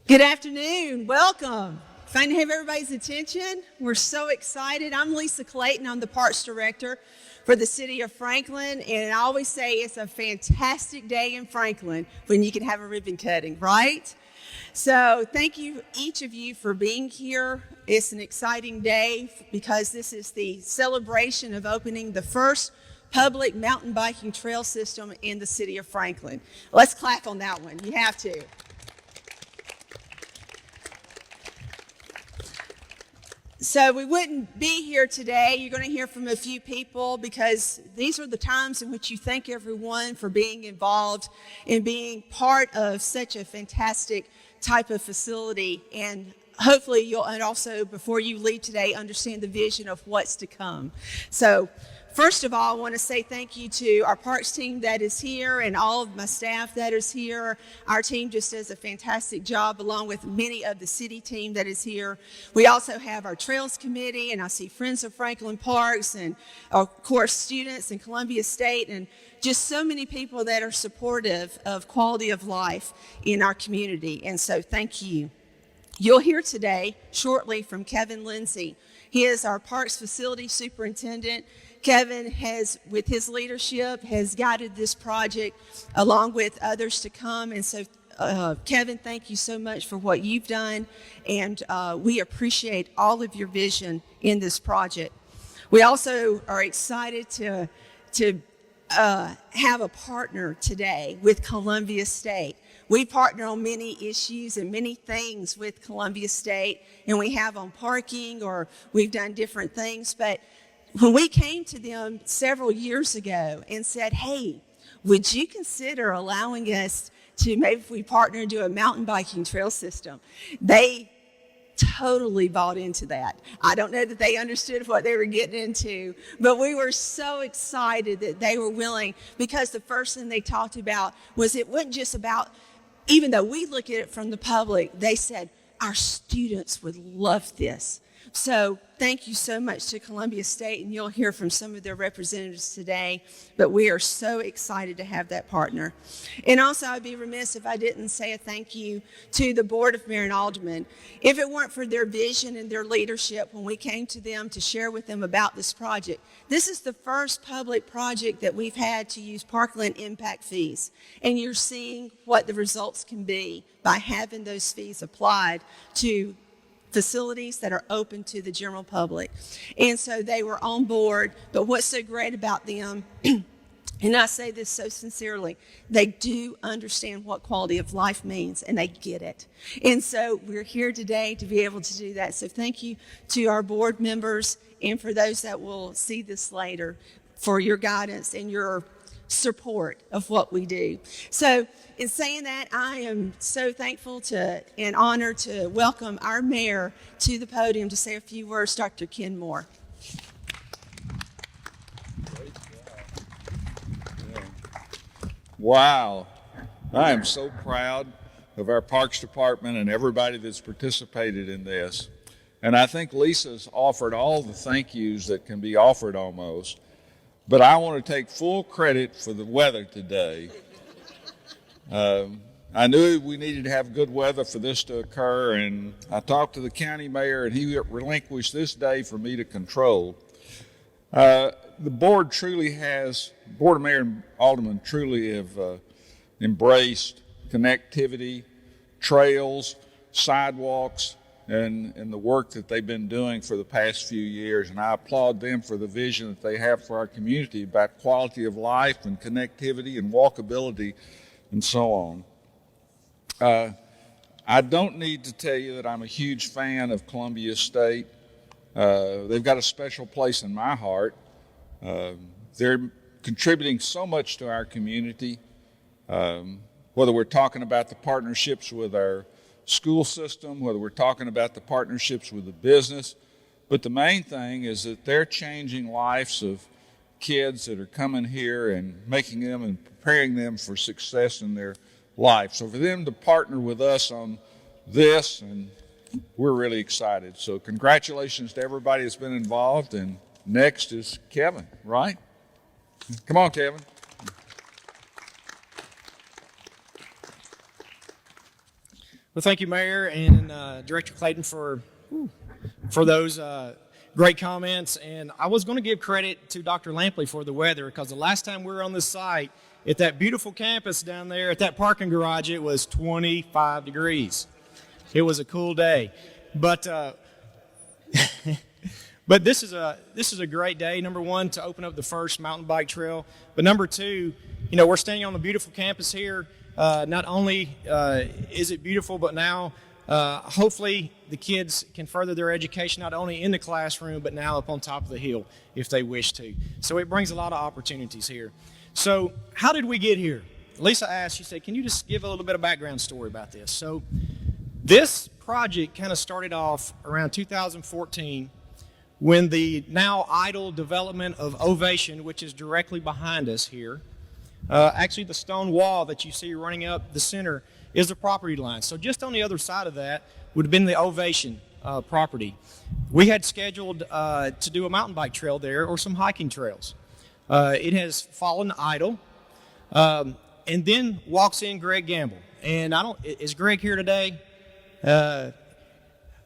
Good afternoon. Welcome. Fine to have everybody's attention. We're so excited. I'm Lisa Clayton. I'm the Parks Director for the City of Franklin. And I always say it's a fantastic day in Franklin when you can have a ribbon cutting, right? So thank you, each of you, for being here. It's an exciting day because this is the celebration of opening the first public mountain biking trail system in the City of Franklin. Let's clap on that one. You have to. So we wouldn't be here today. You're going to hear from a few people because these are the times in which you thank everyone for being involved and being part of such a fantastic type of facility. And hopefully you'll, and also before you leave today, understand the vision of what's to come. So first of all, I want to say thank you to our parks team that is here and all of my staff that is here. Our team just does a fantastic job along with many of the city team that is here. We also have our Trails Committee, and I see Friends of Franklin Parks and of course students in Columbia State and just so many people that are supportive of quality of life in our community. And so thank you. You'll hear today shortly from Kevin Lindsay. He is our Parks Facility Superintendent. Kevin has, with his leadership, has guided this project along with others to come. And so, Kevin, thank you so much for what you've done. And we appreciate all of your vision in this project. We also are excited to have a partner today with Columbia State. We partner on many issues and many things with Columbia State, and we have on parking or we've done different things. But when we came to them several years ago and said, hey, would you consider allowing us to, maybe if we partner and do a mountain biking trail system, they totally bought into that. I don't know that they understood what they were getting into, but we were so excited that they were willing, because the first thing they talked about was it wasn't just about, even though we look at it from the public, they said, our students would love this. So thank you so much to Columbia State, and you'll hear from some of their representatives today, but we are so excited to have that partner. And also, I'd be remiss if I didn't say a thank you to the Board of Mayor and Aldermen. If it weren't for their vision and their leadership when we came to them to share with them about this project, this is the first public project that we've had to use Parkland impact fees, and you're seeing what the results can be by having those fees applied to facilities that are open to the general public. And so they were on board, but what's so great about them, and I say this so sincerely, they do understand what quality of life means and they get it. And so we're here today to be able to do that. So thank you to our board members and for those that will see this later for your guidance and your support of what we do. So in saying that, I am so thankful to and honored to welcome our mayor to the podium to say a few words, Dr. Ken Moore. Wow. I am so proud of our Parks Department and everybody that's participated in this. And I think Lisa's offered all the thank yous that can be offered almost. But I want to take full credit for the weather today. I knew we needed to have good weather for this to occur, and I talked to the county mayor, and he relinquished this day for me to control. The board of mayor and aldermen truly have embraced connectivity, trails, sidewalks, and the work that they've been doing for the past few years. And I applaud them for the vision that they have for our community about quality of life and connectivity and walkability and so on. I don't need to tell you that I'm a huge fan of Columbia State. They've got a special place in my heart. They're contributing so much to our community, whether we're talking about the partnerships with our school system, whether we're talking about the partnerships with the business. But the main thing is that they're changing lives of kids that are coming here and making them and preparing them for success in their life. So for them to partner with us on this, and we're really excited. So congratulations to everybody that's been involved. And next is Kevin, right? Come on, Kevin. Well, thank you, Mayor and Director Clayton, for those great comments. And I was going to give credit to Dr. Lampley for the weather, because the last time we were on this site at that beautiful campus down there at that parking garage, it was 25 degrees. It was a cool day, but but this is a great day. Number one, to open up the first mountain bike trail, but number two, we're standing on the beautiful campus here. Not only is it beautiful, but now hopefully the kids can further their education not only in the classroom, but now up on top of the hill if they wish to. So it brings a lot of opportunities here. So how did we get here? Lisa asked, she said, can you just give a little bit of background story about this? So this project kind of started off around 2014 when the now idle development of Ovation, which is directly behind us here, actually the stone wall that you see running up the center is the property line. So just on the other side of that would have been the Ovation property. We had scheduled to do a mountain bike trail there or some hiking trails. It has fallen idle. And then walks in Greg Gamble. And is Greg here today?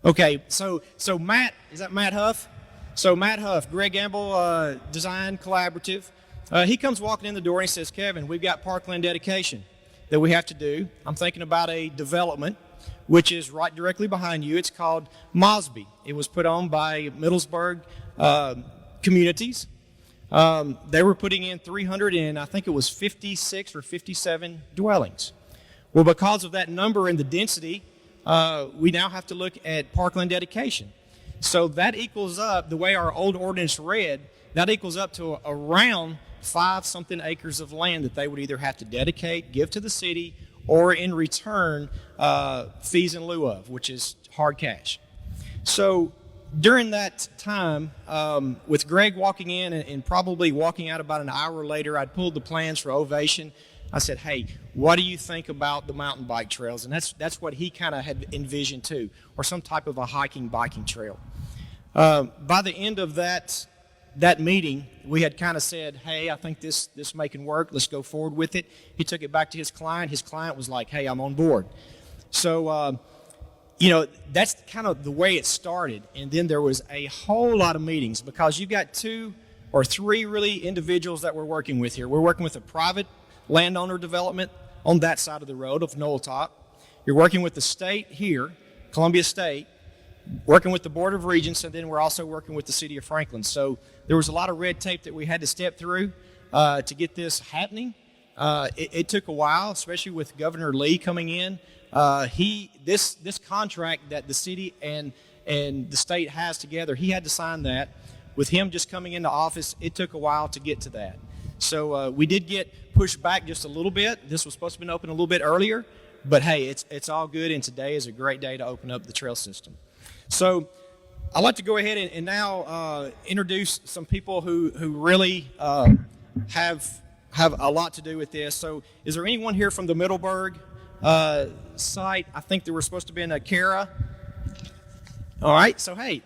Okay, so Matt, is that Matt Huff? So Matt Huff, Greg Gamble Design Collaborative. He comes walking in the door and he says, Kevin, we've got parkland dedication that we have to do. I'm thinking about a development which is right directly behind you. It's called Mosby. It was put on by Middlesburg Communities. They were putting in 300 and I think it was 56 or 57 dwellings. Well, because of that number and the density, we now have to look at parkland dedication. So that equals up, the way our old ordinance read, that equals up to around 5-something acres of land that they would either have to dedicate, give to the city, or in return, fees in lieu of, which is hard cash. So during that time, with Greg walking in and probably walking out about an hour later, I'd pulled the plans for Ovation. I said, hey, what do you think about the mountain bike trails? And that's what he kind of had envisioned too, or some type of a hiking, biking trail. By the end of that meeting, we had kind of said, hey, I think this may can work. Let's go forward with it. He took it back to his client. His client was like, hey, I'm on board. So, that's kind of the way it started. And then there was a whole lot of meetings because you've got 2 or 3 really individuals that we're working with here. We're working with a private landowner development on that side of the road of Knoll Top. You're working with the state here, Columbia State, working with the Board of Regents, and then we're also working with the City of Franklin. So there was a lot of red tape that we had to step through to get this happening. It took a while, especially with Governor Lee coming in. This contract that the city and the state has together, he had to sign that. With him just coming into office, it took a while to get to that. So we did get pushed back just a little bit. This was supposed to have been open a little bit earlier, but hey, it's all good, and today is a great day to open up the trail system. So I'd like to go ahead and now introduce some people who really have a lot to do with this. So is there anyone here from the Middleburg site? I think there were supposed to be a Kara. All right, so hey,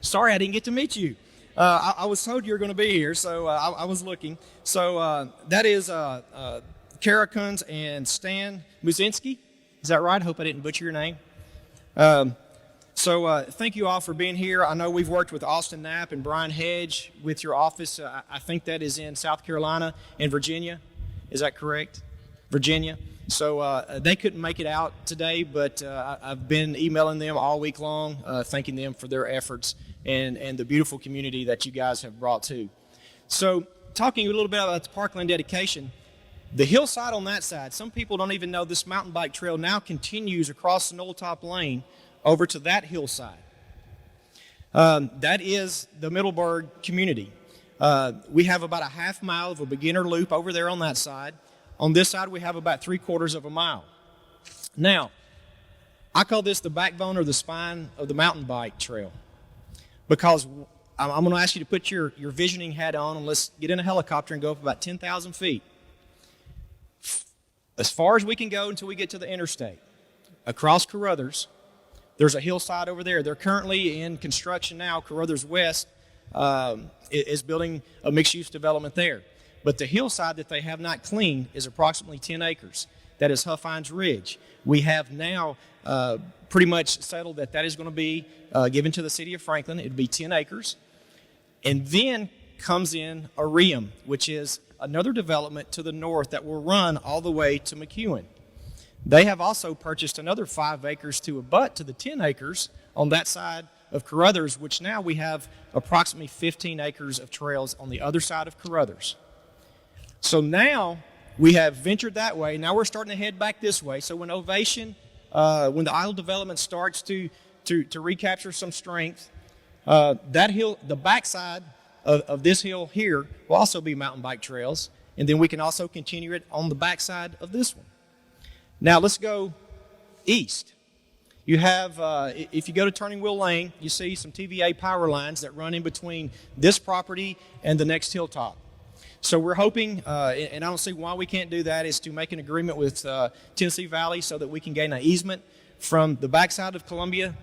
sorry I didn't get to meet you. I was told you were going to be here, so I was looking. So that is Kara Kunz and Stan Muzinski. Is that right? I hope I didn't butcher your name. So thank you all for being here. I know we've worked with Austin Knapp and Brian Hedge with your office. I think that is in South Carolina and Virginia. Is that correct? Virginia. So they couldn't make it out today, but I've been emailing them all week long, thanking them for their efforts and the beautiful community that you guys have brought to. So talking a little bit about the parkland dedication, the hillside on that side, some people don't even know this mountain bike trail now continues across the Knoll Top Lane over to that hillside. That is the Middleburg community. We have about a half mile of a beginner loop over there on that side. On this side, we have about 3/4 of a mile. Now, I call this the backbone or the spine of the mountain bike trail because I'm going to ask you to put your visioning hat on and let's get in a helicopter and go up about 10,000 feet. As far as we can go until we get to the interstate. Across Carruthers, there's a hillside over there. They're currently in construction now. Carruthers West is building a mixed-use development there. But the hillside that they have not cleaned is approximately 10 acres. That is Huffines Ridge. We have now pretty much settled that that is going to be given to the city of Franklin. It'd be 10 acres. And then comes in Areum, which is another development to the north that will run all the way to McEwen. They have also purchased another 5 acres to abut to the 10 acres on that side of Carruthers, which now we have approximately 15 acres of trails on the other side of Carruthers. So now we have ventured that way. Now we're starting to head back this way. So when Ovation, when the idle development starts to recapture some strength, that hill, the backside of this hill here will also be mountain bike trails. And then we can also continue it on the backside of this one. Now let's go east. You have, if you go to Turning Wheel Lane, you see some TVA power lines that run in between this property and the next hilltop. So we're hoping, and I don't see why we can't do that, is to make an agreement with Tennessee Valley so that we can gain an easement from the backside of Columbia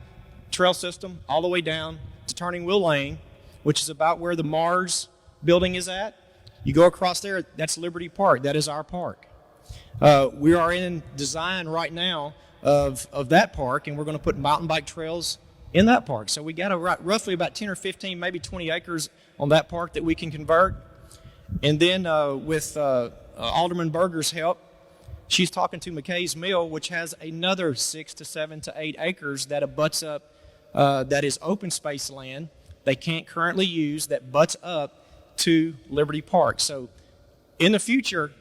Trail System all the way down to Turning Wheel Lane, which is about where the Mars building is at. You go across there, that's Liberty Park. That is our park. We are in design right now of that park, and we're going to put mountain bike trails in that park. So we got roughly about 10 or 15, maybe 20 acres on that park that we can convert. And then with Alderman Berger's help, she's talking to McKay's Mill, which has another 6 to 7 to 8 acres that abuts up, that is open space land they can't currently use, that butts up to Liberty Park. So in the future,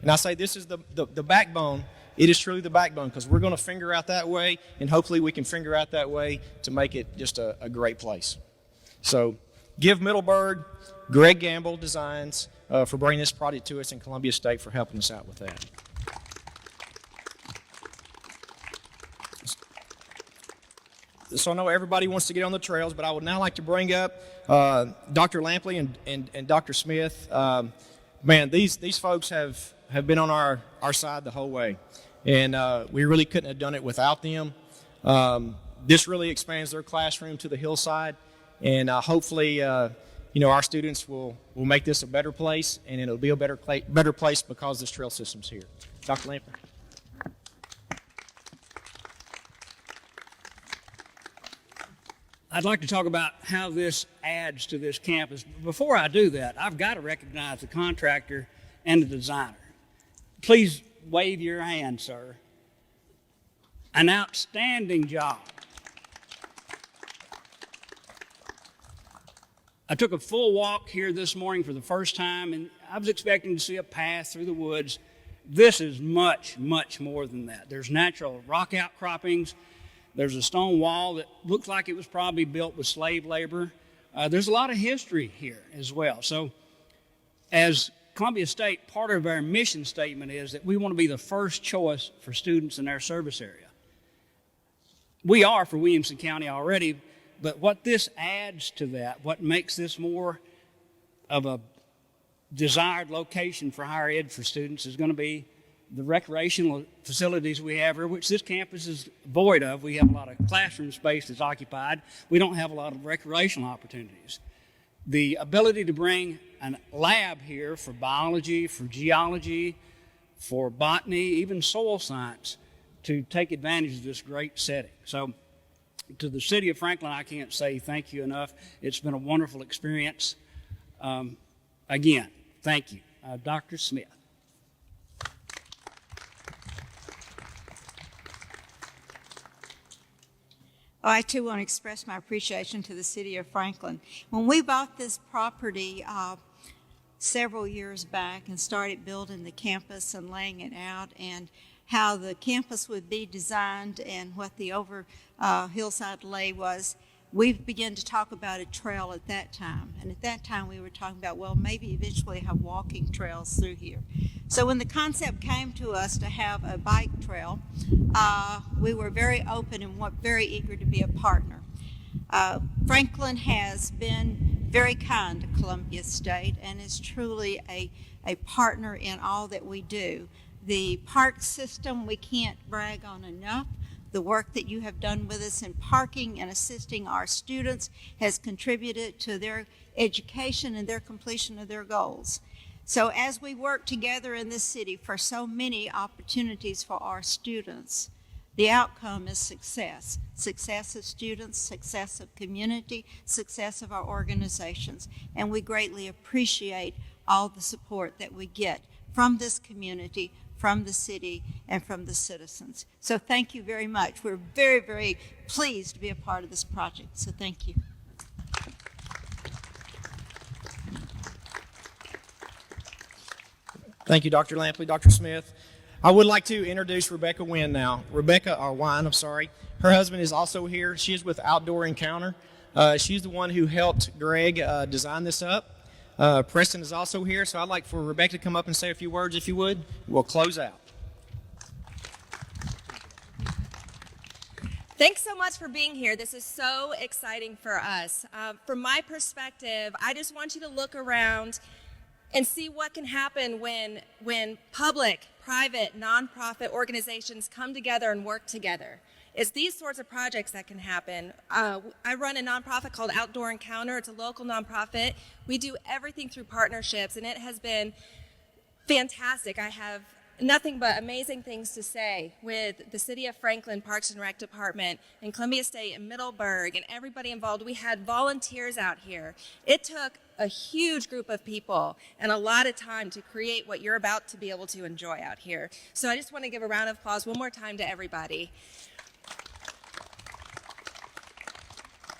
and I say this is the backbone, it is truly the backbone, because we're going to finger out that way, and hopefully we can finger out that way to make it just a great place. So give Middleburg, Greg Gamble Designs, for bringing this project to us, and Columbia State for helping us out with that. So I know everybody wants to get on the trails, but I would now like to bring up Dr. Lampley and Dr. Smith. Man, these folks have been on our side the whole way, and we really couldn't have done it without them. This really expands their classroom to the hillside, and hopefully, our students will make this a better place, and it'll be a better place because this trail system's here. Dr. Lampley. I'd like to talk about how this adds to this campus. Before I do that, I've got to recognize the contractor and the designer. Please wave your hand, sir. An outstanding job. I took a full walk here this morning for the first time, and I was expecting to see a path through the woods. This is much, much more than that. There's natural rock outcroppings. There's a stone wall that looks like it was probably built with slave labor. There's a lot of history here as well. So as Columbia State, part of our mission statement is that we want to be the first choice for students in our service area. We are for Williamson County already, but what this adds to that, what makes this more of a desired location for higher ed for students, is going to be the recreational facilities we have here, which this campus is void of. We have a lot of classroom space that's occupied. We don't have a lot of recreational opportunities. The ability to bring a lab here for biology, for geology, for botany, even soil science, to take advantage of this great setting. So to the city of Franklin, I can't say thank you enough. It's been a wonderful experience. Again, thank you. Dr. Smith. I too want to express my appreciation to the city of Franklin. When we bought this property several years back and started building the campus and laying it out, and how the campus would be designed and what the hillside lay was, we began to talk about a trail at that time. And at that time we were talking about, well, maybe eventually have walking trails through here. So when the concept came to us to have a bike trail, we were very open and very eager to be a partner. Franklin has been very kind to Columbia State and is truly a partner in all that we do. The park system, we can't brag on enough. The work that you have done with us in parking and assisting our students has contributed to their education and their completion of their goals. So as we work together in this city for so many opportunities for our students, the outcome is success. Success of students, success of community, success of our organizations. And we greatly appreciate all the support that we get from this community, from the city, and from the citizens. So thank you very much. We're very, very pleased to be a part of this project. So thank you. Thank you, Dr. Lampley, Dr. Smith. I would like to introduce Rebecca Wine now. Wine, I'm sorry. Her husband is also here. She is with Outdoor Encounter. She's the one who helped Greg design this up. Preston is also here, so I'd like for Rebecca to come up and say a few words, if you would. We'll close out. Thanks so much for being here. This is so exciting for us. From my perspective, I just want you to look around and see what can happen when public, private, nonprofit organizations come together and work together. It's these sorts of projects that can happen. I run a nonprofit called Outdoor Encounter. It's a local nonprofit. We do everything through partnerships, and it has been fantastic. I have nothing but amazing things to say with the City of Franklin Parks and Rec Department and Columbia State and Middleburg and everybody involved. We had volunteers out here. It took a huge group of people and a lot of time to create what you're about to be able to enjoy out here. So I just want to give a round of applause one more time to everybody.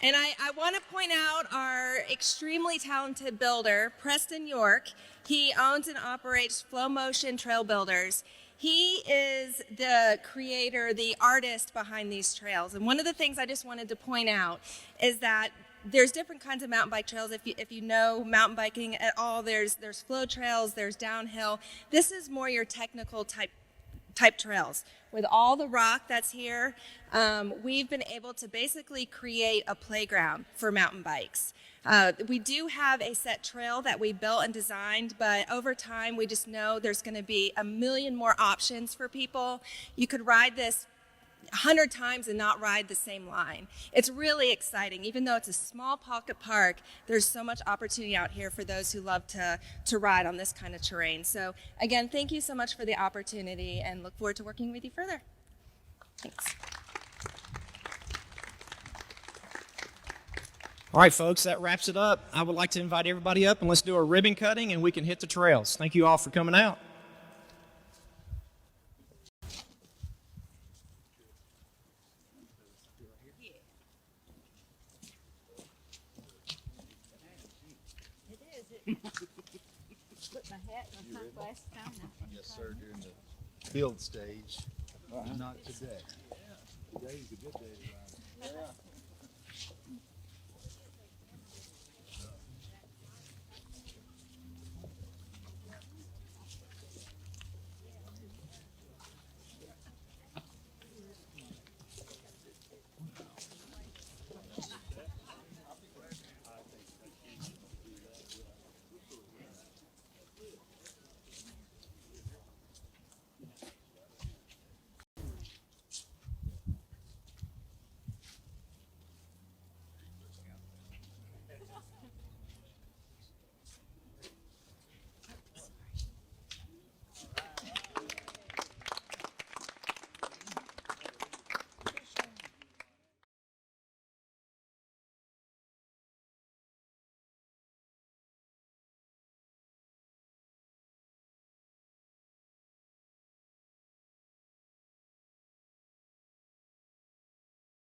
And I want to point out our extremely talented builder, Preston York. He owns and operates Flow Motion Trail Builders. He is the creator, the artist behind these trails. And one of the things I just wanted to point out is that there's different kinds of mountain bike trails. If you know mountain biking at all, there's flow trails, there's downhill. This is more your technical type trails. With all the rock that's here, we've been able to basically create a playground for mountain bikes. We do have a set trail that we built and designed, but over time we just know there's going to be a million more options for people. You could ride this 100 times and not ride the same line. It's really exciting. Even though it's a small pocket park, there's so much opportunity out here for those who love to ride on this kind of terrain. So again, thank you so much for the opportunity and look forward to working with you further. Thanks. All right, folks, that wraps it up. I would like to invite everybody up and let's do a ribbon cutting and we can hit the trails. Thank you all for coming out. Put my hat and my sunglasses on. Yes, sir, during the field stage. Not today. Today's a good day to ride.